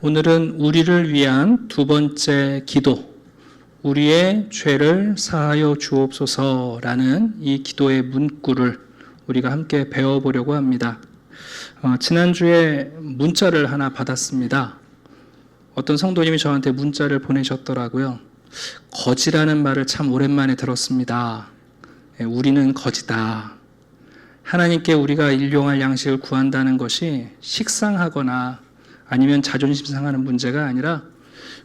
오늘은 우리를 위한 두 번째 기도, 우리의 죄를 사하여 주옵소서라는 이 기도의 문구를 우리가 함께 배워보려고 합니다. 지난주에 문자를 하나 받았습니다. 어떤 성도님이 저한테 문자를 보내셨더라고요. 거지라는 말을 참 오랜만에 들었습니다. 우리는 거지다. 하나님께 우리가 일용할 양식을 구한다는 것이 식상하거나 아니면 자존심 상하는 문제가 아니라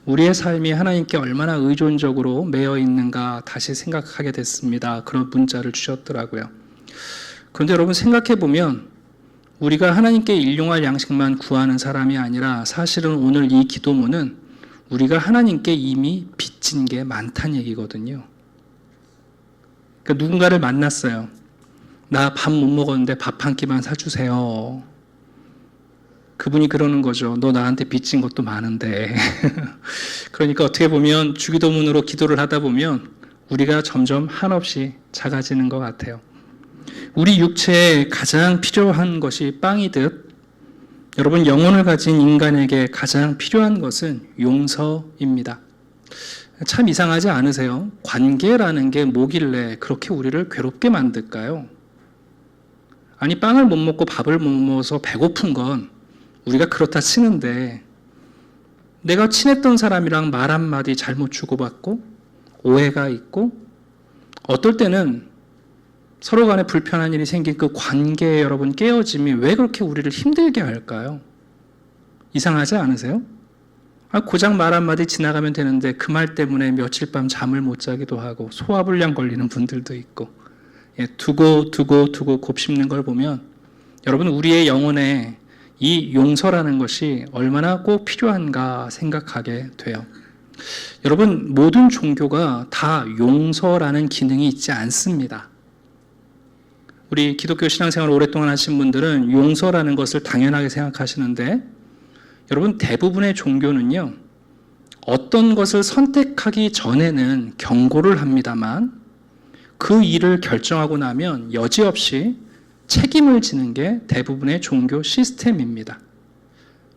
우리의 삶이 하나님께 얼마나 의존적으로 매여 있는가 다시 생각하게 됐습니다. 그런 문자를 주셨더라고요. 그런데 여러분 생각해 보면 우리가 하나님께 일용할 양식만 구하는 사람이 아니라 사실은 오늘 이 기도문은 우리가 하나님께 이미 빚진 게 많다는 얘기거든요. 그러니까 누군가를 만났어요. 나 밥 못 먹었는데 밥 한 끼만 사주세요. 그분이 그러는 거죠. 너 나한테 빚진 것도 많은데. 그러니까 어떻게 보면 주기도문으로 기도를 하다 보면 우리가 점점 한없이 작아지는 것 같아요. 우리 육체에 가장 필요한 것이 빵이듯 여러분 영혼을 가진 인간에게 가장 필요한 것은 용서입니다. 참 이상하지 않으세요? 관계라는 게 뭐길래 그렇게 우리를 괴롭게 만들까요? 아니 빵을 못 먹고 밥을 못 먹어서 배고픈 건 우리가 그렇다 치는데 내가 친했던 사람이랑 말 한마디 잘못 주고받고 오해가 있고 어떨 때는 서로 간에 불편한 일이 생긴 그 관계에 여러분 깨어짐이 왜 그렇게 우리를 힘들게 할까요? 이상하지 않으세요? 고작 말 한마디 지나가면 되는데 그 말 때문에 며칠 밤 잠을 못 자기도 하고 소화불량 걸리는 분들도 있고 두고 곱씹는 걸 보면 여러분 우리의 영혼에 이 용서라는 것이 얼마나 꼭 필요한가 생각하게 돼요. 여러분 모든 종교가 다 용서라는 기능이 있지 않습니다. 우리 기독교 신앙생활을 오랫동안 하신 분들은 용서라는 것을 당연하게 생각하시는데 여러분 대부분의 종교는요 어떤 것을 선택하기 전에는 경고를 합니다만 그 일을 결정하고 나면 여지없이 책임을 지는 게 대부분의 종교 시스템입니다.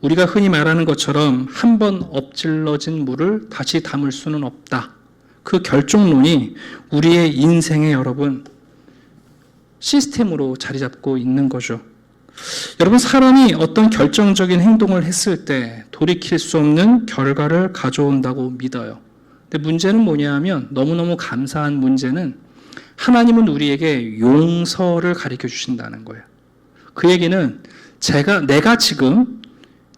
우리가 흔히 말하는 것처럼 한 번 엎질러진 물을 다시 담을 수는 없다. 그 결정론이 우리의 인생에 여러분 시스템으로 자리 잡고 있는 거죠. 여러분 사람이 어떤 결정적인 행동을 했을 때 돌이킬 수 없는 결과를 가져온다고 믿어요. 근데 문제는 뭐냐 하면 너무너무 감사한 문제는 하나님은 우리에게 용서를 가르쳐 주신다는 거예요. 그 얘기는 내가 지금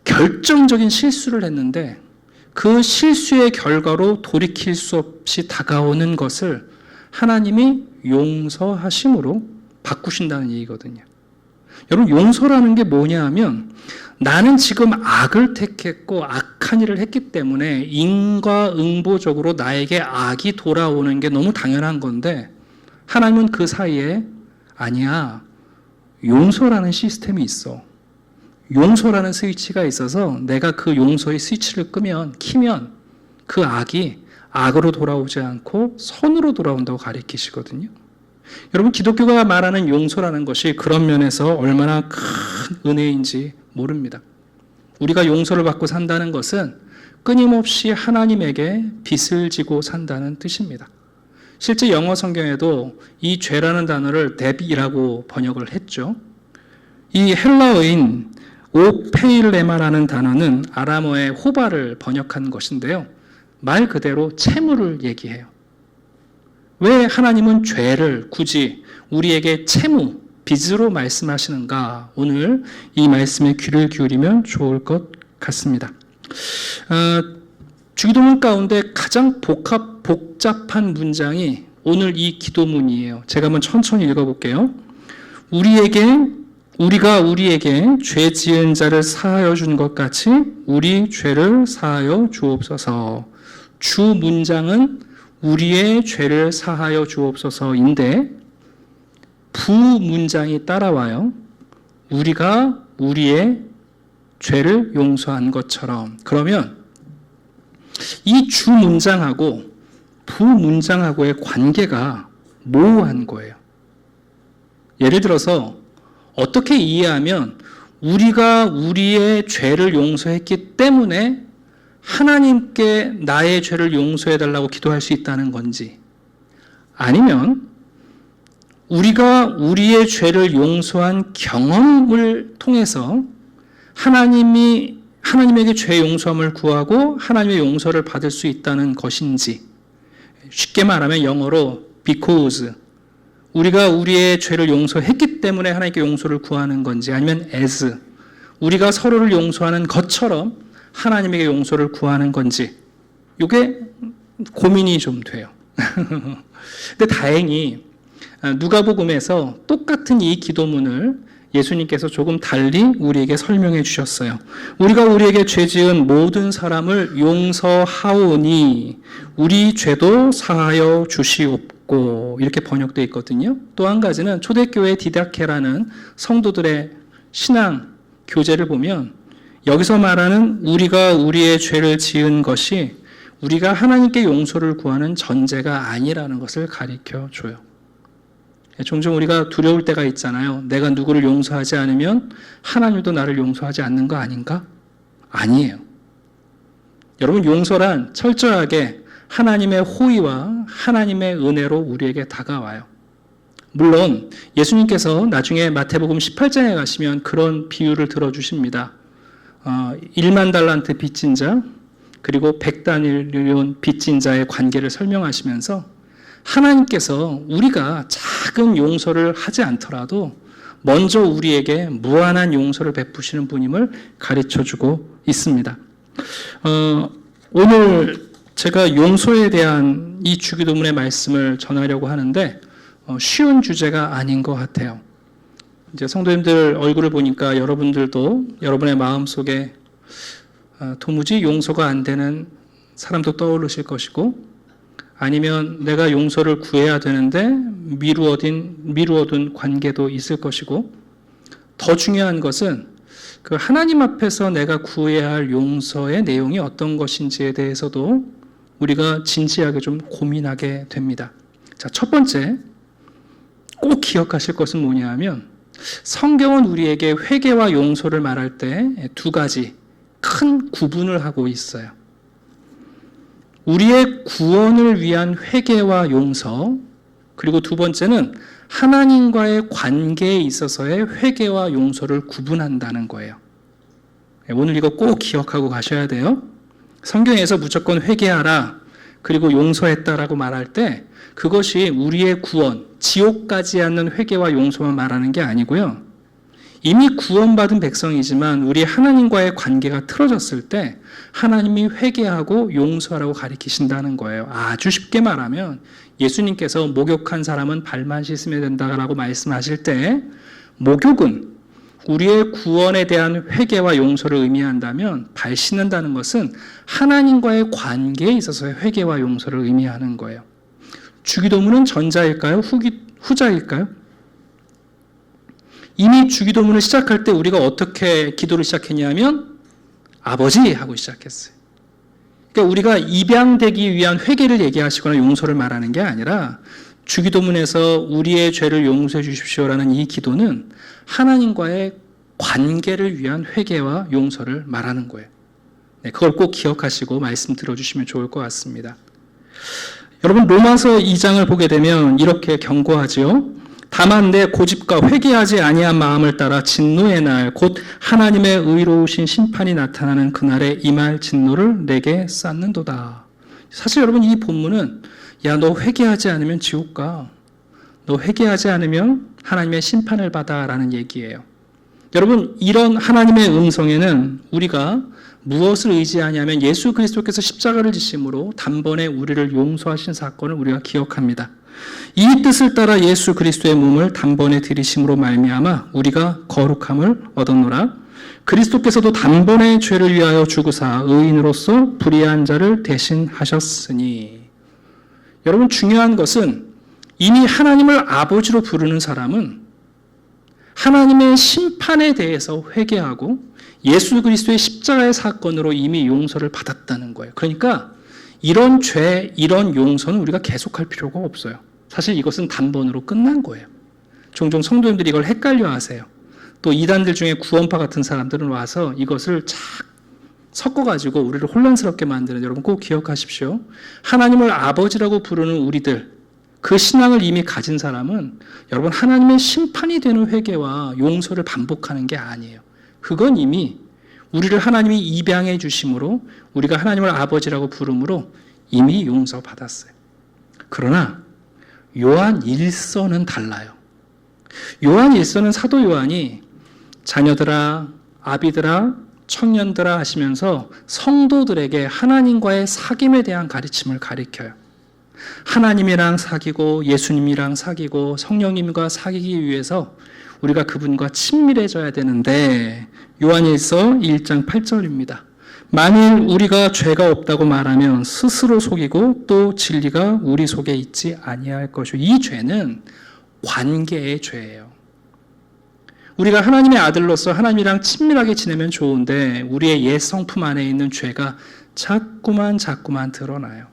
결정적인 실수를 했는데 그 실수의 결과로 돌이킬 수 없이 다가오는 것을 하나님이 용서하심으로 바꾸신다는 얘기거든요. 여러분 용서라는 게 뭐냐 하면 나는 지금 악을 택했고 악한 일을 했기 때문에 인과응보적으로 나에게 악이 돌아오는 게 너무 당연한 건데 하나님은 그 사이에 아니야 용서라는 시스템이 있어. 용서라는 스위치가 있어서 내가 그 용서의 스위치를 키면 그 악이 악으로 돌아오지 않고 선으로 돌아온다고 가르치시거든요. 여러분 기독교가 말하는 용서라는 것이 그런 면에서 얼마나 큰 은혜인지 모릅니다. 우리가 용서를 받고 산다는 것은 끊임없이 하나님에게 빚을 지고 산다는 뜻입니다. 실제 영어 성경에도 이 죄라는 단어를 데비라고 번역을 했죠. 이 헬라어인 오페일레마라는 단어는 아람어의 호바를 번역한 것인데요. 말 그대로 채무를 얘기해요. 왜 하나님은 죄를 굳이 우리에게 채무, 빚으로 말씀하시는가? 오늘 이 말씀에 귀를 기울이면 좋을 것 같습니다. 주기도문 가운데 가장 복잡한 문장이 오늘 이 기도문이에요. 제가 한번 천천히 읽어볼게요. 우리가 우리에게 죄 지은 자를 사하여 준 것 같이 우리 죄를 사하여 주옵소서. 주 문장은 우리의 죄를 사하여 주옵소서인데 부문장이 따라와요. 우리가 우리의 죄를 용서한 것처럼. 그러면 이 주 문장하고 부문장하고의 관계가 모호한 거예요. 예를 들어서 어떻게 이해하면 우리가 우리의 죄를 용서했기 때문에 하나님께 나의 죄를 용서해달라고 기도할 수 있다는 건지, 아니면 우리가 우리의 죄를 용서한 경험을 통해서 하나님에게 죄 용서함을 구하고 하나님의 용서를 받을 수 있다는 것인지, 쉽게 말하면 영어로 because, 우리가 우리의 죄를 용서했기 때문에 하나님께 용서를 구하는 건지, 아니면 as, 우리가 서로를 용서하는 것처럼 하나님에게 용서를 구하는 건지, 이게 고민이 좀 돼요. 근데 다행히 누가복음에서 똑같은 이 기도문을 예수님께서 조금 달리 우리에게 설명해 주셨어요. 우리가 우리에게 죄 지은 모든 사람을 용서하오니 우리 죄도 사하여 주시옵고, 이렇게 번역되어 있거든요. 또 한 가지는 초대교회 디다케라는 성도들의 신앙 교재를 보면 여기서 말하는 우리가 우리의 죄를 지은 것이 우리가 하나님께 용서를 구하는 전제가 아니라는 것을 가르쳐 줘요. 종종 우리가 두려울 때가 있잖아요. 내가 누구를 용서하지 않으면 하나님도 나를 용서하지 않는 거 아닌가? 아니에요. 여러분, 용서란 철저하게 하나님의 호의와 하나님의 은혜로 우리에게 다가와요. 물론 예수님께서 나중에 마태복음 18장에 가시면 그런 비유를 들어주십니다. 1만 달란트 빚진 자, 그리고 100다니엘론 빚진 자의 관계를 설명하시면서 하나님께서 우리가 작은 용서를 하지 않더라도 먼저 우리에게 무한한 용서를 베푸시는 분임을 가르쳐주고 있습니다. 오늘 제가 용서에 대한 이 주기도문의 말씀을 전하려고 하는데 쉬운 주제가 아닌 것 같아요. 이제 성도님들 얼굴을 보니까 여러분들도 여러분의 마음속에 도무지 용서가 안 되는 사람도 떠오르실 것이고, 아니면 내가 용서를 구해야 되는데 미루어둔 관계도 있을 것이고, 더 중요한 것은 그 하나님 앞에서 내가 구해야 할 용서의 내용이 어떤 것인지에 대해서도 우리가 진지하게 좀 고민하게 됩니다. 자, 첫 번째 꼭 기억하실 것은 뭐냐 하면, 성경은 우리에게 회개와 용서를 말할 때 두 가지 큰 구분을 하고 있어요. 우리의 구원을 위한 회개와 용서, 그리고 두 번째는 하나님과의 관계에 있어서의 회개와 용서를 구분한다는 거예요. 오늘 이거 꼭 기억하고 가셔야 돼요. 성경에서 무조건 회개하라, 그리고 용서했다라고 말할 때 그것이 우리의 구원, 지옥 가지 않는 회개와 용서만 말하는 게 아니고요. 이미 구원받은 백성이지만 우리 하나님과의 관계가 틀어졌을 때 하나님이 회개하고 용서하라고 가르치신다는 거예요. 아주 쉽게 말하면 예수님께서 목욕한 사람은 발만 씻으면 된다라고 말씀하실 때, 목욕은 우리의 구원에 대한 회개와 용서를 의미한다면 발 씻는다는 것은 하나님과의 관계에 있어서의 회개와 용서를 의미하는 거예요. 주기도문은 전자일까요? 후자일까요? 이미 주기도문을 시작할 때 우리가 어떻게 기도를 시작했냐면 아버지 하고 시작했어요. 그러니까 우리가 입양되기 위한 회개를 얘기하시거나 용서를 말하는 게 아니라 주기도문에서 우리의 죄를 용서해 주십시오라는 이 기도는 하나님과의 관계를 위한 회개와 용서를 말하는 거예요. 네, 그걸 꼭 기억하시고 말씀 들어주시면 좋을 것 같습니다. 여러분, 로마서 2장을 보게 되면 이렇게 경고하지요. 다만 내 고집과 회개하지 아니한 마음을 따라 진노의 날, 곧 하나님의 의로우신 심판이 나타나는 그날에 임할 진노를 내게 쌓는도다. 사실 여러분, 이 본문은 야, 너 회개하지 않으면 지옥 가, 너 회개하지 않으면 하나님의 심판을 받아 라는 얘기예요. 여러분, 이런 하나님의 음성에는 우리가 무엇을 의지하냐면 예수 그리스도께서 십자가를 지심으로 단번에 우리를 용서하신 사건을 우리가 기억합니다. 이 뜻을 따라 예수 그리스도의 몸을 단번에 들이심으로 말미암아 우리가 거룩함을 얻었노라. 그리스도께서도 단번에 죄를 위하여 죽으사 의인으로서 불의한 자를 대신하셨으니. 여러분, 중요한 것은 이미 하나님을 아버지로 부르는 사람은 하나님의 심판에 대해서 회개하고 예수 그리스도의 십자가의 사건으로 이미 용서를 받았다는 거예요. 그러니까 이런 죄, 이런 용서는 우리가 계속할 필요가 없어요. 사실 이것은 단번으로 끝난 거예요. 종종 성도님들이 이걸 헷갈려 하세요. 또 이단들 중에 구원파 같은 사람들은 와서 이것을 착 섞어가지고 우리를 혼란스럽게 만드는, 여러분 꼭 기억하십시오. 하나님을 아버지라고 부르는 우리들, 그 신앙을 이미 가진 사람은 여러분 하나님의 심판이 되는 회개와 용서를 반복하는 게 아니에요. 그건 이미 우리를 하나님이 입양해 주심으로, 우리가 하나님을 아버지라고 부름으로 이미 용서받았어요. 그러나 요한 1서는 달라요. 요한 1서는 사도 요한이 자녀들아, 아비들아, 청년들아 하시면서 성도들에게 하나님과의 사귐에 대한 가르침을 가르쳐요. 하나님이랑 사귀고 예수님이랑 사귀고 성령님과 사귀기 위해서 우리가 그분과 친밀해져야 되는데, 요한일서 1장 8절입니다. 만일 우리가 죄가 없다고 말하면 스스로 속이고 또 진리가 우리 속에 있지 아니할 것이요. 이 죄는 관계의 죄예요. 우리가 하나님의 아들로서 하나님이랑 친밀하게 지내면 좋은데 우리의 옛 성품 안에 있는 죄가 자꾸만 드러나요.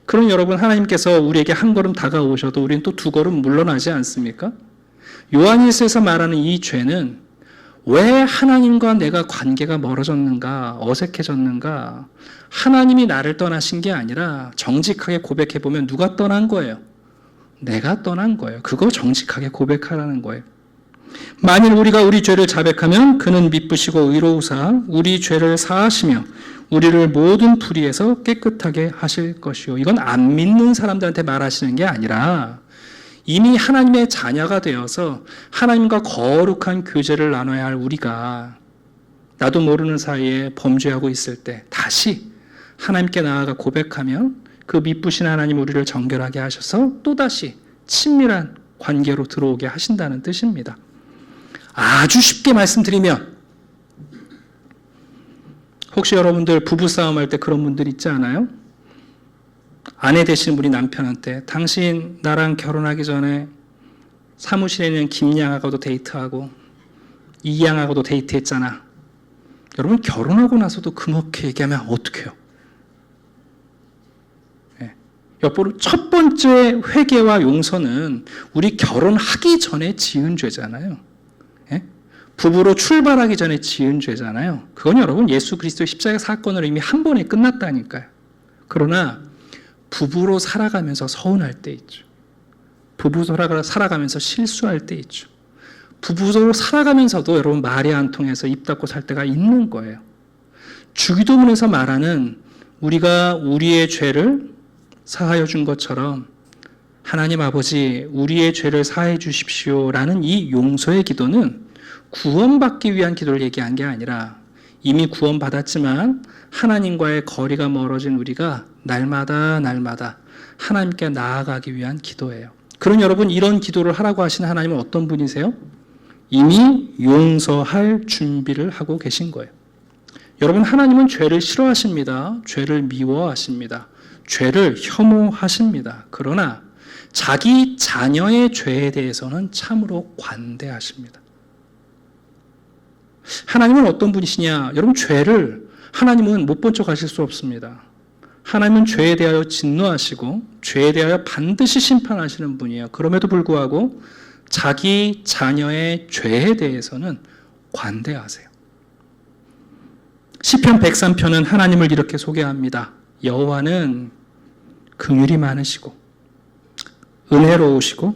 그럼 여러분, 하나님께서 우리에게 한 걸음 다가오셔도 우리는 또 두 걸음 물러나지 않습니까? 요한일서에서 말하는 이 죄는 왜 하나님과 내가 관계가 멀어졌는가, 어색해졌는가, 하나님이 나를 떠나신 게 아니라 정직하게 고백해보면 누가 떠난 거예요? 내가 떠난 거예요. 그거 정직하게 고백하라는 거예요. 만일 우리가 우리 죄를 자백하면 그는 미쁘시고 의로우사 우리 죄를 사하시며 우리를 모든 불의에서 깨끗하게 하실 것이요. 이건 안 믿는 사람들한테 말하시는 게 아니라 이미 하나님의 자녀가 되어서 하나님과 거룩한 교제를 나눠야 할 우리가 나도 모르는 사이에 범죄하고 있을 때 다시 하나님께 나아가 고백하면 그 미쁘신 하나님 우리를 정결하게 하셔서 또다시 친밀한 관계로 들어오게 하신다는 뜻입니다. 아주 쉽게 말씀드리면, 혹시 여러분들 부부싸움 할 때 그런 분들 있지 않아요? 아내 되시는 분이 남편한테 당신 나랑 결혼하기 전에 사무실에 있는 김양하고도 데이트하고 이양하고도 데이트했잖아. 여러분, 결혼하고 나서도 그렇게 얘기하면 어떡해요? 옆으로 첫 번째 회개와 용서는 우리 결혼하기 전에 지은 죄잖아요. 부부로 출발하기 전에 지은 죄잖아요. 그건 여러분 예수 그리스도의 십자가 사건으로 이미 한 번에 끝났다니까요. 그러나 부부로 살아가면서 서운할 때 있죠. 부부로 살아가면서 실수할 때 있죠. 부부로 살아가면서도 여러분 말이 안 통해서 입 닫고 살 때가 있는 거예요. 주기도문에서 말하는 우리가 우리의 죄를 사하여 준 것처럼 하나님 아버지 우리의 죄를 사해 주십시오라는 이 용서의 기도는 구원받기 위한 기도를 얘기한 게 아니라 이미 구원받았지만 하나님과의 거리가 멀어진 우리가 날마다 하나님께 나아가기 위한 기도예요. 그럼 여러분, 이런 기도를 하라고 하시는 하나님은 어떤 분이세요? 이미 용서할 준비를 하고 계신 거예요. 여러분, 하나님은 죄를 싫어하십니다. 죄를 미워하십니다. 죄를 혐오하십니다. 그러나 자기 자녀의 죄에 대해서는 참으로 관대하십니다. 하나님은 어떤 분이시냐? 여러분, 죄를 하나님은 못 본 척 하실 수 없습니다. 하나님은 죄에 대하여 진노하시고 죄에 대하여 반드시 심판하시는 분이에요. 그럼에도 불구하고 자기 자녀의 죄에 대해서는 관대하세요. 시편 103편은 하나님을 이렇게 소개합니다. 여호와는 긍휼이 많으시고 은혜로우시고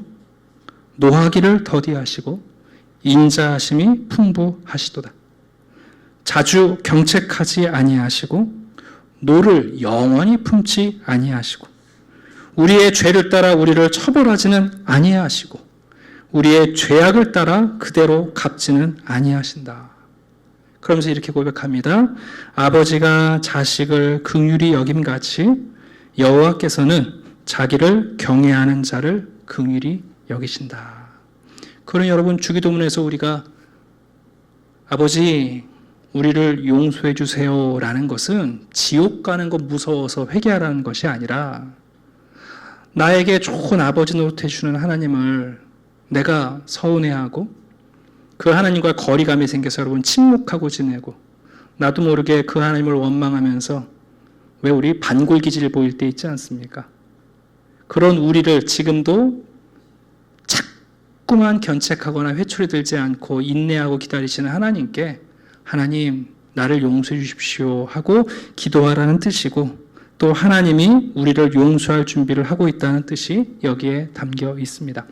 노하기를 더디하시고 인자하심이 풍부하시도다. 자주 경책하지 아니하시고 노를 영원히 품지 아니하시고 우리의 죄를 따라 우리를 처벌하지는 아니하시고 우리의 죄악을 따라 그대로 갚지는 아니하신다. 그러면서 이렇게 고백합니다. 아버지가 자식을 긍휼히 여김같이 여호와께서는 자기를 경외하는 자를 긍휼히 여기신다. 그럼 여러분, 주기도문에서 우리가 아버지 우리를 용서해 주세요라는 것은 지옥 가는 거 무서워서 회개하라는 것이 아니라 나에게 좋은 아버지 노릇해 주는 하나님을 내가 서운해하고 그 하나님과 거리감이 생겨서 여러분 침묵하고 지내고 나도 모르게 그 하나님을 원망하면서 왜 우리 반골기질 보일 때 있지 않습니까? 그런 우리를 지금도 자꾸만 견책하거나 회초리 들지 않고 인내하고 기다리시는 하나님께 하나님 나를 용서해 주십시오 하고 기도하라는 뜻이고, 또 하나님이 우리를 용서할 준비를 하고 있다는 뜻이 여기에 담겨 있습니다.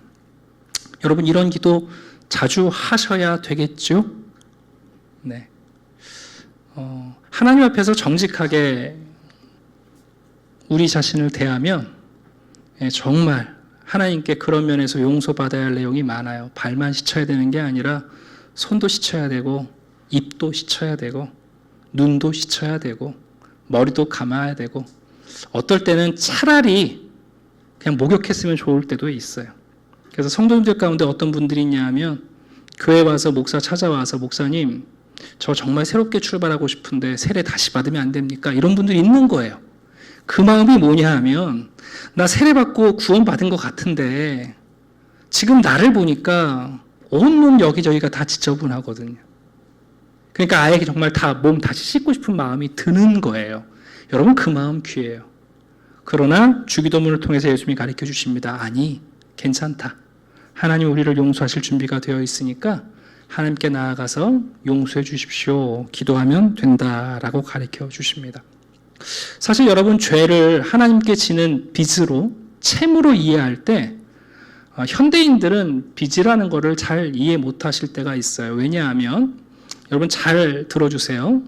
여러분, 이런 기도 자주 하셔야 되겠죠? 네. 하나님 앞에서 정직하게 우리 자신을 대하면 정말 하나님께 그런 면에서 용서받아야 할 내용이 많아요. 발만 씻어야 되는 게 아니라 손도 씻어야 되고, 입도 씻어야 되고, 눈도 씻어야 되고, 머리도 감아야 되고, 어떨 때는 차라리 그냥 목욕했으면 좋을 때도 있어요. 그래서 성도님들 가운데 어떤 분들이 있냐 하면 교회 와서 목사 찾아와서 목사님 저 정말 새롭게 출발하고 싶은데 세례 다시 받으면 안 됩니까? 이런 분들이 있는 거예요. 그 마음이 뭐냐 하면 나 세례 받고 구원 받은 것 같은데 지금 나를 보니까 온몸 여기저기가 다 지저분하거든요. 그러니까 아예 정말 다 몸 다시 씻고 싶은 마음이 드는 거예요. 여러분, 그 마음 귀해요. 그러나 주기도문을 통해서 예수님이 가르쳐 주십니다. 아니, 괜찮다. 하나님 우리를 용서하실 준비가 되어 있으니까 하나님께 나아가서 용서해 주십시오. 기도하면 된다라고 가르쳐 주십니다. 사실 여러분, 죄를 하나님께 지는 빚으로, 채무로 이해할 때 현대인들은 빚이라는 것을 잘 이해 못하실 때가 있어요. 왜냐하면 여러분 잘 들어주세요.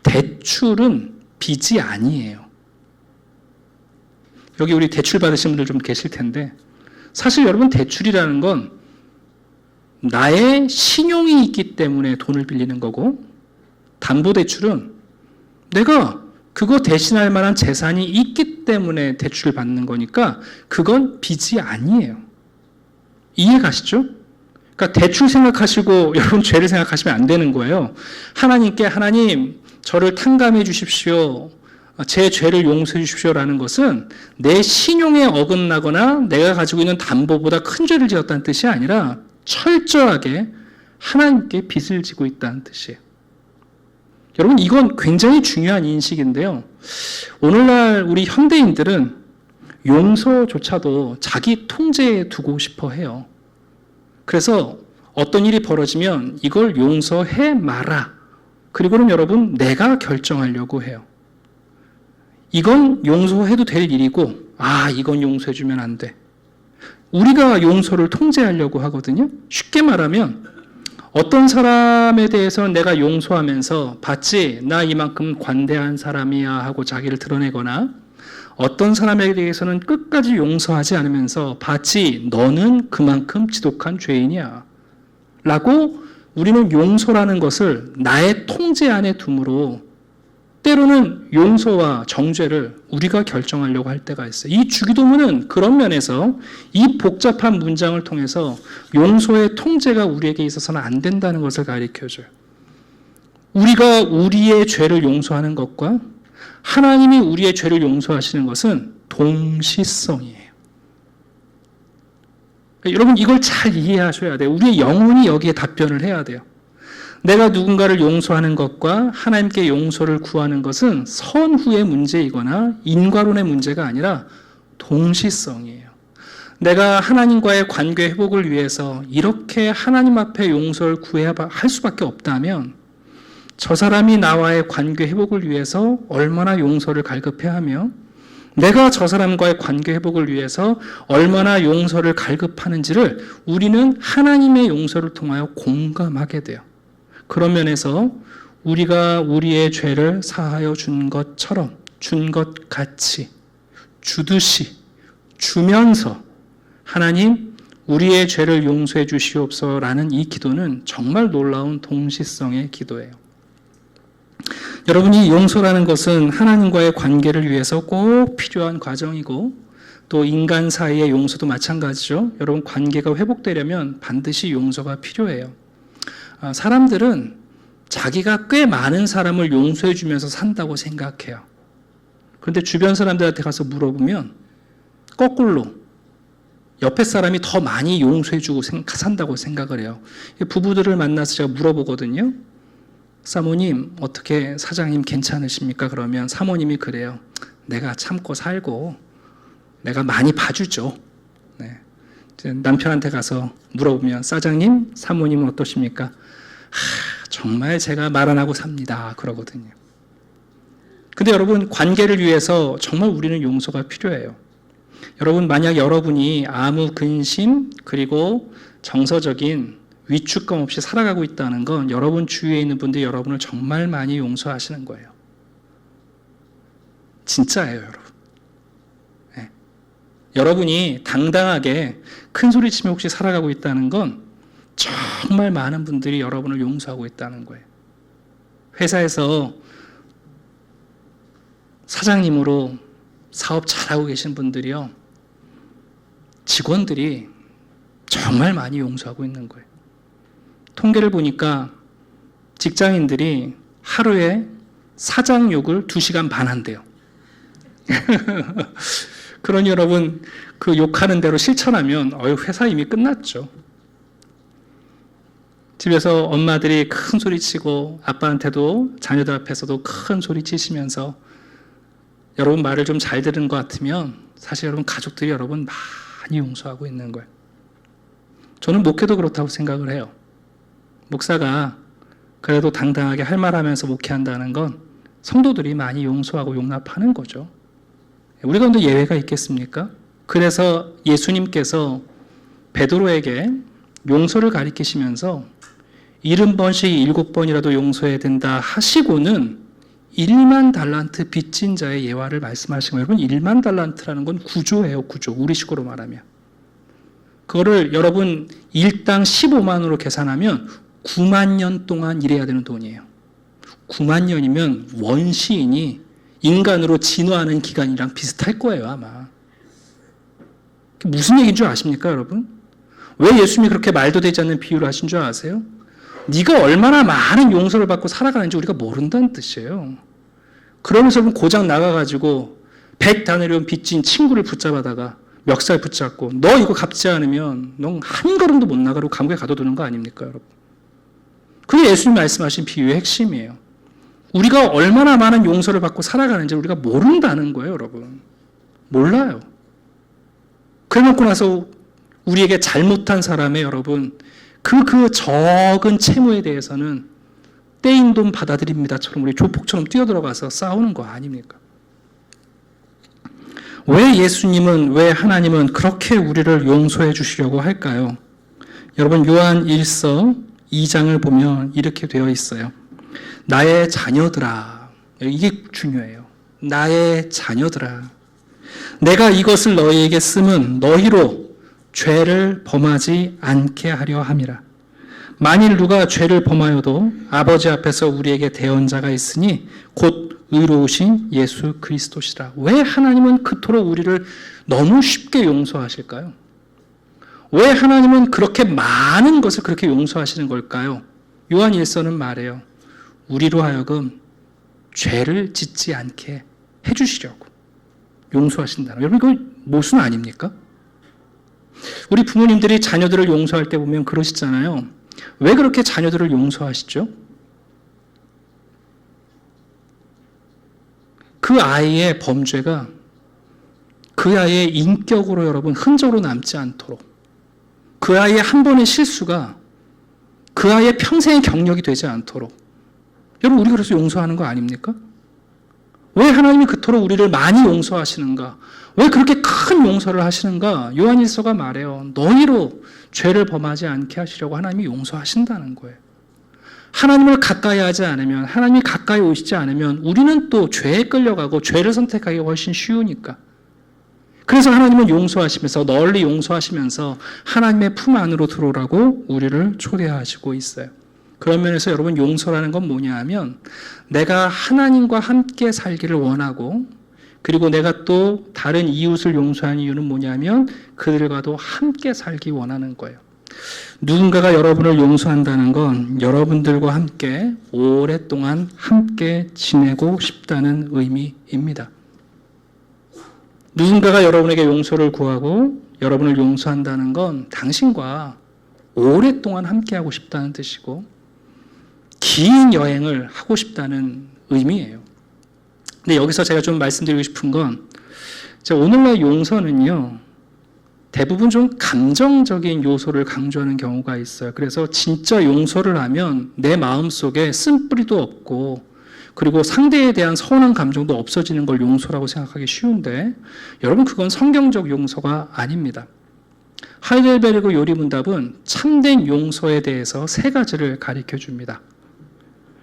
대출은 빚이 아니에요. 여기 우리 대출 받으신 분들 좀 계실 텐데, 사실 여러분 대출이라는 건 나의 신용이 있기 때문에 돈을 빌리는 거고, 담보대출은 내가 그거 대신할 만한 재산이 있기 때문에 대출을 받는 거니까 그건 빚이 아니에요. 이해 가시죠? 그러니까 대출 생각하시고 여러분 죄를 생각하시면 안 되는 거예요. 하나님께 하나님 저를 탕감해 주십시오. 제 죄를 용서해 주십시오라는 것은 내 신용에 어긋나거나 내가 가지고 있는 담보보다 큰 죄를 지었다는 뜻이 아니라 철저하게 하나님께 빚을 지고 있다는 뜻이에요. 여러분, 이건 굉장히 중요한 인식인데요. 오늘날 우리 현대인들은 용서조차도 자기 통제에 두고 싶어 해요. 그래서 어떤 일이 벌어지면 이걸 용서해 마라. 그리고는 여러분, 내가 결정하려고 해요. 이건 용서해도 될 일이고, 이건 용서해주면 안 돼. 우리가 용서를 통제하려고 하거든요. 쉽게 말하면 어떤 사람에 대해서는 내가 용서하면서 봤지, 나 이만큼 관대한 사람이야 하고 자기를 드러내거나, 어떤 사람에 대해서는 끝까지 용서하지 않으면서 봤지, 너는 그만큼 지독한 죄인이야 라고 우리는 용서라는 것을 나의 통제 안에 둠으로 때로는 용서와 정죄를 우리가 결정하려고 할 때가 있어요. 이 주기도문은 그런 면에서 이 복잡한 문장을 통해서 용서의 통제가 우리에게 있어서는 안 된다는 것을 가르쳐줘요. 우리가 우리의 죄를 용서하는 것과 하나님이 우리의 죄를 용서하시는 것은 동시성이에요. 그러니까 여러분, 이걸 잘 이해하셔야 돼요. 우리의 영혼이 여기에 답변을 해야 돼요. 내가 누군가를 용서하는 것과 하나님께 용서를 구하는 것은 선후의 문제이거나 인과론의 문제가 아니라 동시성이에요. 내가 하나님과의 관계 회복을 위해서 이렇게 하나님 앞에 용서를 구해야 할 수밖에 없다면 저 사람이 나와의 관계 회복을 위해서 얼마나 용서를 갈급해야 하며 내가 저 사람과의 관계 회복을 위해서 얼마나 용서를 갈급하는지를 우리는 하나님의 용서를 통하여 공감하게 돼요. 그런 면에서 우리가 우리의 죄를 사하여 준 것처럼, 준 것 같이, 주듯이, 주면서 하나님 우리의 죄를 용서해 주시옵소서라는 이 기도는 정말 놀라운 동시성의 기도예요. 여러분이 용서라는 것은 하나님과의 관계를 위해서 꼭 필요한 과정이고, 또 인간 사이의 용서도 마찬가지죠. 여러분, 관계가 회복되려면 반드시 용서가 필요해요. 사람들은 자기가 꽤 많은 사람을 용서해 주면서 산다고 생각해요. 그런데 주변 사람들한테 가서 물어보면 거꾸로 옆에 사람이 더 많이 용서해 주고 산다고 생각을 해요. 부부들을 만나서 제가 물어보거든요. 사모님, 어떻게 사장님 괜찮으십니까? 그러면 사모님이 그래요. 내가 참고 살고 내가 많이 봐주죠. 네. 이제 남편한테 가서 물어보면 사장님, 사모님은 어떠십니까? 정말 제가 말 안 하고 삽니다. 그러거든요. 근데 여러분, 관계를 위해서 정말 우리는 용서가 필요해요. 여러분, 만약 여러분이 아무 근심 그리고 정서적인 위축감 없이 살아가고 있다는 건 여러분 주위에 있는 분들이 여러분을 정말 많이 용서하시는 거예요. 진짜예요, 여러분. 네. 여러분이 당당하게 큰 소리 치며 혹시 살아가고 있다는 건 정말 많은 분들이 여러분을 용서하고 있다는 거예요. 회사에서 사장님으로 사업 잘하고 계신 분들이요, 직원들이 정말 많이 용서하고 있는 거예요. 통계를 보니까 직장인들이 하루에 사장 욕을 2시간 반 한대요. 그러니 여러분, 그 욕하는 대로 실천하면 회사 이미 끝났죠. 집에서 엄마들이 큰 소리 치고 아빠한테도 자녀들 앞에서도 큰 소리 치시면서 여러분 말을 좀 잘 들은 것 같으면 사실 여러분 가족들이 여러분 많이 용서하고 있는 거예요. 저는 목회도 그렇다고 생각을 해요. 목사가 그래도 당당하게 할 말하면서 목회한다는 건 성도들이 많이 용서하고 용납하는 거죠. 우리 가운데 예외가 있겠습니까? 그래서 예수님께서 베드로에게 용서를 가리키시면서 70번씩 7번이라도 용서해야 된다 하시고는 1만 달란트 빚진 자의 예화를 말씀하신 거예요. 여러분, 1만 달란트라는 건 구조예요, 구조. 우리식으로 말하면. 그거를 여러분 일당 15만으로 계산하면 9만 년 동안 일해야 되는 돈이에요. 9만 년이면 원시인이 인간으로 진화하는 기간이랑 비슷할 거예요, 아마. 무슨 얘기인 줄 아십니까, 여러분? 왜 예수님이 그렇게 말도 되지 않는 비유를 하신 줄 아세요? 네가 얼마나 많은 용서를 받고 살아가는지 우리가 모른다는 뜻이에요. 그러면서 고장 나가가지고 100다나리온 빚진 친구를 붙잡아다가 멱살 붙잡고 너 이거 갚지 않으면 넌 한 걸음도 못 나가고 감옥에 가둬두는 거 아닙니까, 여러분? 그게 예수님 말씀하신 비유의 핵심이에요. 우리가 얼마나 많은 용서를 받고 살아가는지 우리가 모른다는 거예요, 여러분. 몰라요. 그래놓고 나서 우리에게 잘못한 사람의 여러분 그 적은 채무에 대해서는 떼인 돈 받아들입니다처럼 우리 조폭처럼 뛰어들어가서 싸우는 거 아닙니까? 왜 예수님은, 왜 하나님은 그렇게 우리를 용서해 주시려고 할까요? 여러분, 요한 1서 2장을 보면 이렇게 되어 있어요. 나의 자녀들아. 이게 중요해요. 나의 자녀들아. 내가 이것을 너희에게 쓰면 너희로 죄를 범하지 않게 하려 함이라. 만일 누가 죄를 범하여도 아버지 앞에서 우리에게 대언자가 있으니 곧 의로우신 예수 그리스도시라. 왜 하나님은 그토록 우리를 너무 쉽게 용서하실까요? 왜 하나님은 그렇게 많은 것을 그렇게 용서하시는 걸까요? 요한 1서는 말해요. 우리로 하여금 죄를 짓지 않게 해주시려고 용서하신다는. 여러분, 이거 모순 아닙니까? 우리 부모님들이 자녀들을 용서할 때 보면 그러시잖아요. 왜 그렇게 자녀들을 용서하시죠? 그 아이의 범죄가 그 아이의 인격으로 여러분 흔적으로 남지 않도록, 그 아이의 한 번의 실수가 그 아이의 평생의 경력이 되지 않도록. 여러분, 우리 그래서 용서하는 거 아닙니까? 왜 하나님이 그토록 우리를 많이 용서하시는가? 왜 그렇게 큰 용서를 하시는가? 요한일서가 말해요. 너희로 죄를 범하지 않게 하시려고 하나님이 용서하신다는 거예요. 하나님을 가까이 하지 않으면, 하나님이 가까이 오시지 않으면 우리는 또 죄에 끌려가고 죄를 선택하기가 훨씬 쉬우니까. 그래서 하나님은 용서하시면서, 널리 용서하시면서 하나님의 품 안으로 들어오라고 우리를 초대하시고 있어요. 그런 면에서 여러분, 용서라는 건 뭐냐 하면 내가 하나님과 함께 살기를 원하고, 그리고 내가 또 다른 이웃을 용서하는 이유는 뭐냐면 그들과도 함께 살기 원하는 거예요. 누군가가 여러분을 용서한다는 건 여러분들과 함께 오랫동안 함께 지내고 싶다는 의미입니다. 누군가가 여러분에게 용서를 구하고 여러분을 용서한다는 건 당신과 오랫동안 함께하고 싶다는 뜻이고 긴 여행을 하고 싶다는 의미예요. 근데 여기서 제가 좀 말씀드리고 싶은 건 오늘날 용서는요, 대부분 좀 감정적인 요소를 강조하는 경우가 있어요. 그래서 진짜 용서를 하면 내 마음속에 쓴뿌리도 없고 그리고 상대에 대한 서운한 감정도 없어지는 걸 용서라고 생각하기 쉬운데 여러분 그건 성경적 용서가 아닙니다. 하이델베르그 요리문답은 참된 용서에 대해서 세 가지를 가르쳐 줍니다.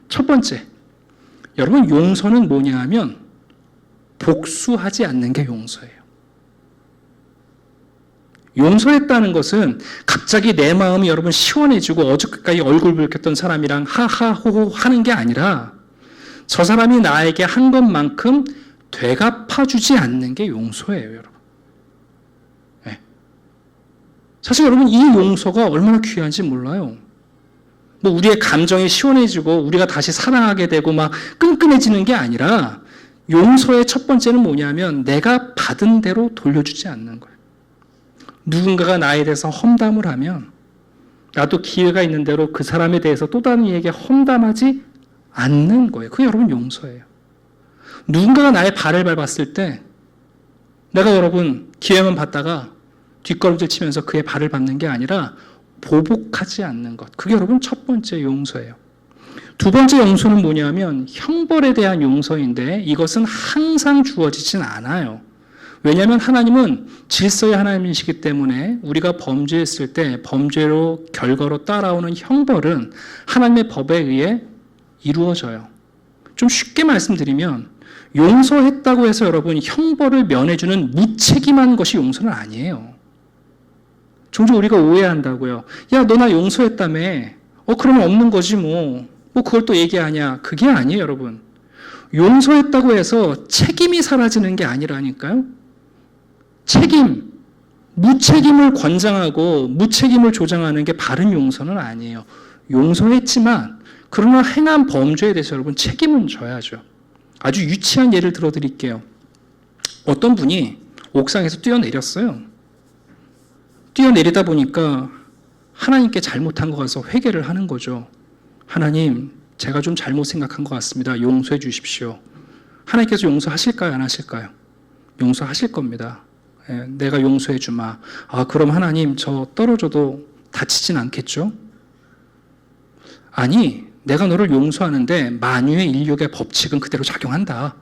첫 번째, 여러분 용서는 뭐냐 하면 복수하지 않는 게 용서예요. 용서했다는 것은 갑자기 내 마음이 여러분 시원해지고 어저께까지 얼굴 붉혔던 사람이랑 하하호호 하는 게 아니라 저 사람이 나에게 한 것만큼 되갚아주지 않는 게 용서예요, 여러분. 네. 사실 여러분 이 용서가 얼마나 귀한지 몰라요. 뭐 우리의 감정이 시원해지고 우리가 다시 사랑하게 되고 막 끈끈해지는 게 아니라 용서의 첫 번째는 뭐냐면 내가 받은 대로 돌려주지 않는 거예요. 누군가가 나에 대해서 험담을 하면 나도 기회가 있는 대로 그 사람에 대해서 또 다른 이에게 험담하지 않는 거예요. 그게 여러분 용서예요. 누군가가 나의 발을 밟았을 때 내가 여러분 기회만 받다가 뒷걸음질 치면서 그의 발을 밟는 게 아니라 보복하지 않는 것. 그게 여러분 첫 번째 용서예요. 두 번째 용서는 뭐냐면 형벌에 대한 용서인데 이것은 항상 주어지진 않아요. 왜냐하면 하나님은 질서의 하나님이시기 때문에 우리가 범죄했을 때 범죄로 결과로 따라오는 형벌은 하나님의 법에 의해 이루어져요. 좀 쉽게 말씀드리면 용서했다고 해서 여러분 형벌을 면해주는 무책임한 것이 용서는 아니에요. 종종 우리가 오해한다고요. 야, 너 나 용서했다며. 그러면 없는 거지 뭐. 그걸 또 얘기하냐. 그게 아니에요, 여러분. 용서했다고 해서 책임이 사라지는 게 아니라니까요. 무책임을 권장하고 무책임을 조장하는 게 바른 용서는 아니에요. 용서했지만 그러나 행한 범죄에 대해서 여러분 책임은 져야죠. 아주 유치한 예를 들어드릴게요. 어떤 분이 옥상에서 뛰어내렸어요. 뛰어내리다 보니까 하나님께 잘못한 거 가서 회개를 하는 거죠. 하나님, 제가 좀 잘못 생각한 것 같습니다. 용서해 주십시오. 하나님께서 용서하실까요? 안 하실까요? 용서하실 겁니다. 내가 용서해 주마. 그럼 하나님 저 떨어져도 다치진 않겠죠? 아니, 내가 너를 용서하는데 만유의 인력의 법칙은 그대로 작용한다.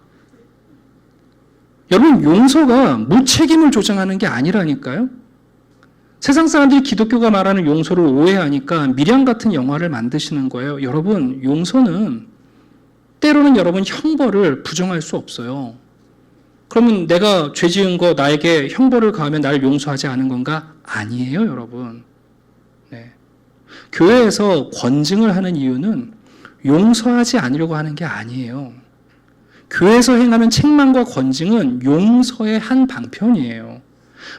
여러분, 용서가 무책임을 조장하는 게 아니라니까요. 세상 사람들이 기독교가 말하는 용서를 오해하니까 미련 같은 영화를 만드시는 거예요. 여러분, 용서는 때로는 여러분 형벌을 부정할 수 없어요. 그러면 내가 죄 지은 거 나에게 형벌을 가하면 나를 용서하지 않은 건가? 아니에요, 여러분. 네. 교회에서 권징을 하는 이유는 용서하지 않으려고 하는 게 아니에요. 교회에서 행하는 책망과 권징은 용서의 한 방편이에요.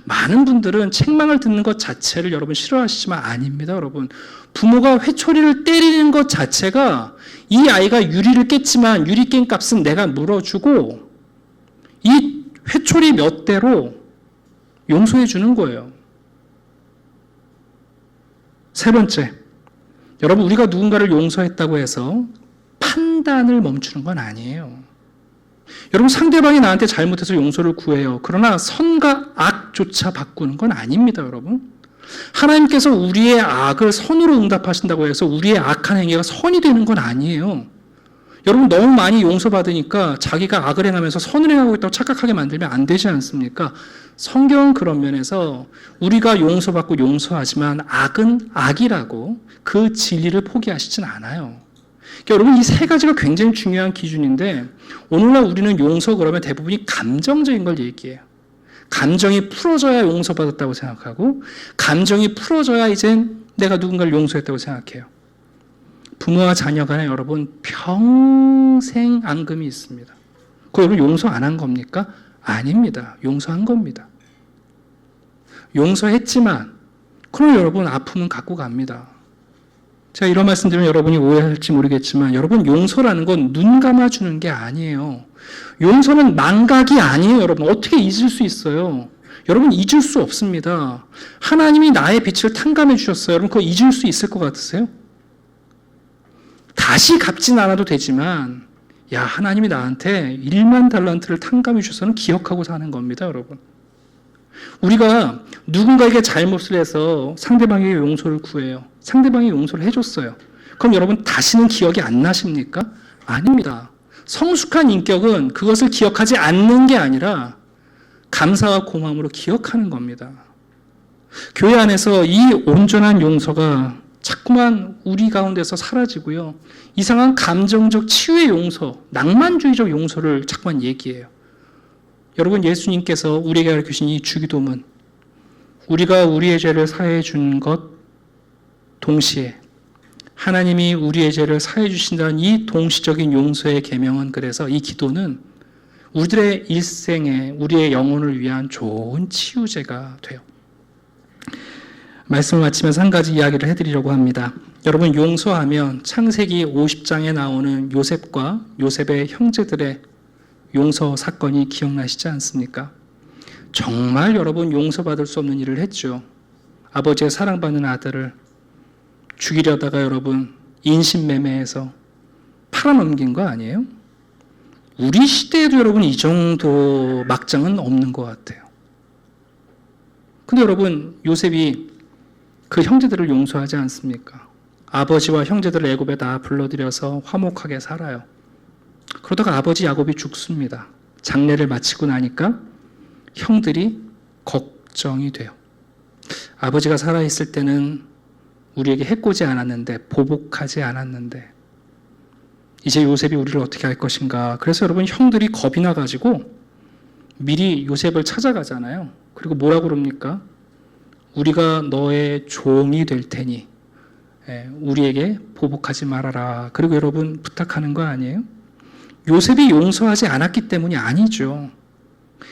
많은 분들은 책망을 듣는 것 자체를 여러분 싫어하시지만 아닙니다, 여러분. 부모가 회초리를 때리는 것 자체가 이 아이가 유리를 깼지만 유리 깬 값은 내가 물어주고 이 회초리 몇 대로 용서해 주는 거예요. 세 번째, 여러분 우리가 누군가를 용서했다고 해서 판단을 멈추는 건 아니에요. 여러분 상대방이 나한테 잘못해서 용서를 구해요. 그러나 선과 악조차 바꾸는 건 아닙니다, 여러분. 하나님께서 우리의 악을 선으로 응답하신다고 해서 우리의 악한 행위가 선이 되는 건 아니에요. 여러분 너무 많이 용서받으니까 자기가 악을 행하면서 선을 행하고 있다고 착각하게 만들면 안 되지 않습니까? 성경은 그런 면에서 우리가 용서받고 용서하지만 악은 악이라고 그 진리를 포기하시진 않아요. 그러니까 여러분 이 세 가지가 굉장히 중요한 기준인데 오늘날 우리는 용서 그러면 대부분이 감정적인 걸 얘기해요. 감정이 풀어져야 용서받았다고 생각하고 감정이 풀어져야 이젠 내가 누군가를 용서했다고 생각해요. 부모와 자녀 간에 여러분 평생 앙금이 있습니다. 그거 여러분 용서 안 한 겁니까? 아닙니다. 용서한 겁니다. 용서했지만 그럼 여러분 아픔은 갖고 갑니다. 제가 이런 말씀 드리면 여러분이 오해할지 모르겠지만 여러분 용서라는 건 눈 감아주는 게 아니에요. 용서는 망각이 아니에요. 여러분 어떻게 잊을 수 있어요? 여러분 잊을 수 없습니다. 하나님이 나의 빛을 탕감해 주셨어요. 여러분 그거 잊을 수 있을 것 같으세요? 다시 갚진 않아도 되지만 야 하나님이 나한테 1만 달란트를 탕감해 주셔서는 기억하고 사는 겁니다, 여러분. 우리가 누군가에게 잘못을 해서 상대방에게 용서를 구해요. 상대방이 용서를 해줬어요. 그럼 여러분 다시는 기억이 안 나십니까? 아닙니다. 성숙한 인격은 그것을 기억하지 않는 게 아니라 감사와 고마움으로 기억하는 겁니다. 교회 안에서 이 온전한 용서가 자꾸만 우리 가운데서 사라지고요. 이상한 감정적 치유의 용서, 낭만주의적 용서를 자꾸만 얘기해요. 여러분, 예수님께서 우리에게 가르치신 이 주기도문, 우리가 우리의 죄를 사해 준 것 동시에 하나님이 우리의 죄를 사해 주신다는 이 동시적인 용서의 계명은, 그래서 이 기도는 우리들의 일생에 우리의 영혼을 위한 좋은 치유제가 돼요. 말씀을 마치면서 한 가지 이야기를 해드리려고 합니다. 여러분, 용서하면 창세기 50장에 나오는 요셉과 요셉의 형제들의 용서 사건이 기억나시지 않습니까? 정말 여러분 용서받을 수 없는 일을 했죠. 아버지의 사랑받는 아들을 죽이려다가 여러분 인신매매해서 팔아넘긴 거 아니에요? 우리 시대에도 여러분 이 정도 막장은 없는 것 같아요. 근데 여러분, 요셉이 그 형제들을 용서하지 않습니까? 아버지와 형제들을 애굽에 다 불러들여서 화목하게 살아요. 그러다가 아버지 야곱이 죽습니다. 장례를 마치고 나니까 형들이 걱정이 돼요. 아버지가 살아있을 때는 우리에게 해코지 않았는데, 보복하지 않았는데 이제 요셉이 우리를 어떻게 할 것인가. 그래서 여러분, 형들이 겁이 나가지고 미리 요셉을 찾아가잖아요. 그리고 뭐라고 그럽니까? 우리가 너의 종이 될 테니 우리에게 보복하지 말아라. 그리고 여러분 부탁하는 거 아니에요? 요셉이 용서하지 않았기 때문이 아니죠.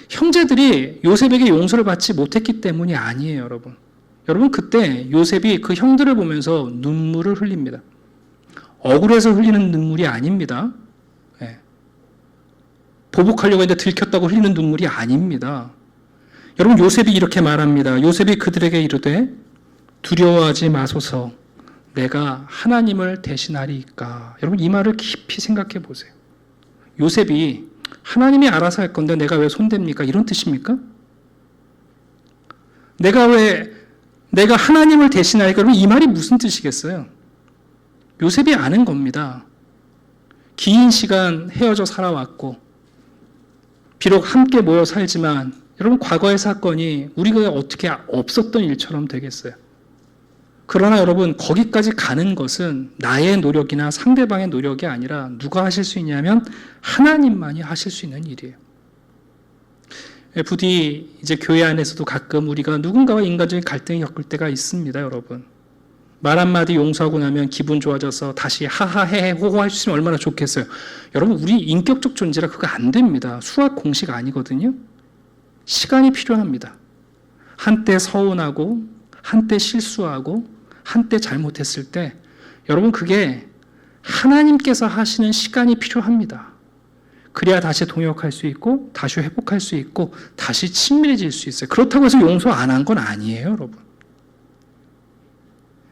형제들이 요셉에게 용서를 받지 못했기 때문이 아니에요, 여러분. 여러분, 그때 요셉이 그 형들을 보면서 눈물을 흘립니다. 억울해서 흘리는 눈물이 아닙니다. 보복하려고 했는데 들켰다고 흘리는 눈물이 아닙니다. 여러분, 요셉이 이렇게 말합니다. 요셉이 그들에게 이르되 두려워하지 마소서, 내가 하나님을 대신하리이까. 여러분, 이 말을 깊이 생각해 보세요. 요셉이 하나님이 알아서 할 건데 내가 왜 손댑니까? 이런 뜻입니까? 내가 하나님을 대신하리까? 그러면 이 말이 무슨 뜻이겠어요? 요셉이 아는 겁니다. 긴 시간 헤어져 살아왔고 비록 함께 모여 살지만 여러분, 과거의 사건이 우리가 어떻게 없었던 일처럼 되겠어요. 그러나 여러분, 거기까지 가는 것은 나의 노력이나 상대방의 노력이 아니라 누가 하실 수 있냐면 하나님만이 하실 수 있는 일이에요. 부디 이제 교회 안에서도 가끔 우리가 누군가와 인간적인 갈등을 겪을 때가 있습니다, 여러분. 말 한마디 용서하고 나면 기분 좋아져서 다시 하하헤헤 호호할 수 있으면 얼마나 좋겠어요. 여러분, 우리 인격적 존재라 그거 안 됩니다. 수학 공식 아니거든요. 시간이 필요합니다. 한때 서운하고 한때 실수하고 한때 잘못했을 때 여러분, 그게 하나님께서 하시는 시간이 필요합니다. 그래야 다시 동역할 수 있고 다시 회복할 수 있고 다시 친밀해질 수 있어요. 그렇다고 해서 용서 안 한 건 아니에요, 여러분.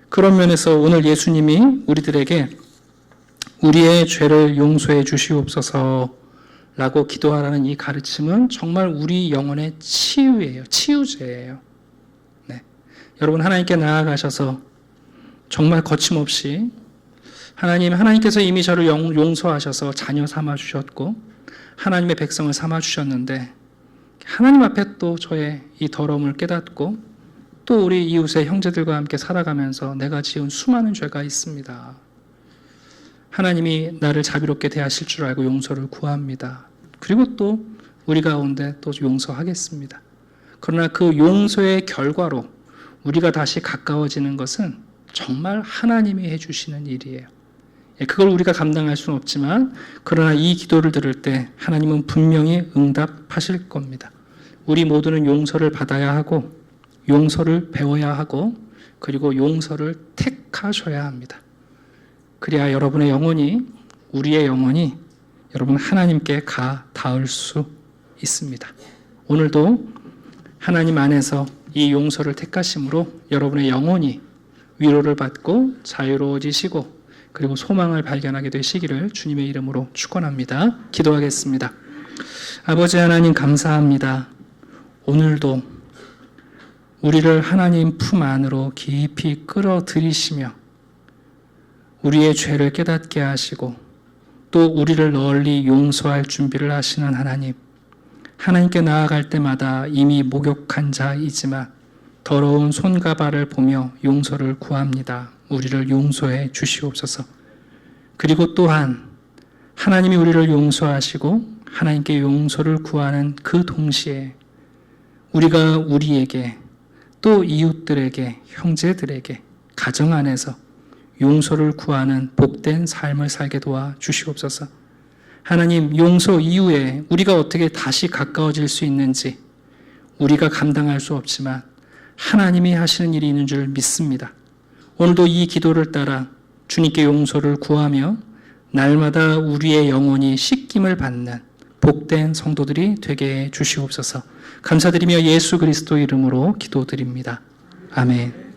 그런 면에서 오늘 예수님이 우리들에게 우리의 죄를 용서해 주시옵소서 라고 기도하라는 이 가르침은 정말 우리 영혼의 치유예요. 치유제예요. 네. 여러분, 하나님께 나아가셔서 정말 거침없이 하나님께서 이미 저를 용서하셔서 자녀 삼아 주셨고 하나님의 백성을 삼아 주셨는데 하나님 앞에 또 저의 이 더러움을 깨닫고 또 우리 이웃의 형제들과 함께 살아가면서 내가 지은 수많은 죄가 있습니다. 하나님이 나를 자비롭게 대하실 줄 알고 용서를 구합니다. 그리고 또 우리 가운데 또 용서하겠습니다. 그러나 그 용서의 결과로 우리가 다시 가까워지는 것은 정말 하나님이 해주시는 일이에요. 그걸 우리가 감당할 수는 없지만 그러나 이 기도를 들을 때 하나님은 분명히 응답하실 겁니다. 우리 모두는 용서를 받아야 하고 용서를 배워야 하고 그리고 용서를 택하셔야 합니다. 그래야 여러분의 영혼이, 우리의 영혼이 여러분 하나님께 가 닿을 수 있습니다. 오늘도 하나님 안에서 이 용서를 택하심으로 여러분의 영혼이 위로를 받고 자유로워지시고 그리고 소망을 발견하게 되시기를 주님의 이름으로 축원합니다. 기도하겠습니다. 아버지 하나님, 감사합니다. 오늘도 우리를 하나님 품 안으로 깊이 끌어들이시며 우리의 죄를 깨닫게 하시고 또 우리를 널리 용서할 준비를 하시는 하나님, 하나님께 나아갈 때마다 이미 목욕한 자이지만 더러운 손과 발을 보며 용서를 구합니다. 우리를 용서해 주시옵소서. 그리고 또한 하나님이 우리를 용서하시고 하나님께 용서를 구하는 그 동시에 우리가 우리에게 또 이웃들에게, 형제들에게, 가정 안에서 용서를 구하는 복된 삶을 살게 도와 주시옵소서. 하나님, 용서 이후에 우리가 어떻게 다시 가까워질 수 있는지 우리가 감당할 수 없지만 하나님이 하시는 일이 있는 줄 믿습니다. 오늘도 이 기도를 따라 주님께 용서를 구하며 날마다 우리의 영혼이 씻김을 받는 복된 성도들이 되게 해 주시옵소서. 감사드리며 예수 그리스도 이름으로 기도드립니다. 아멘.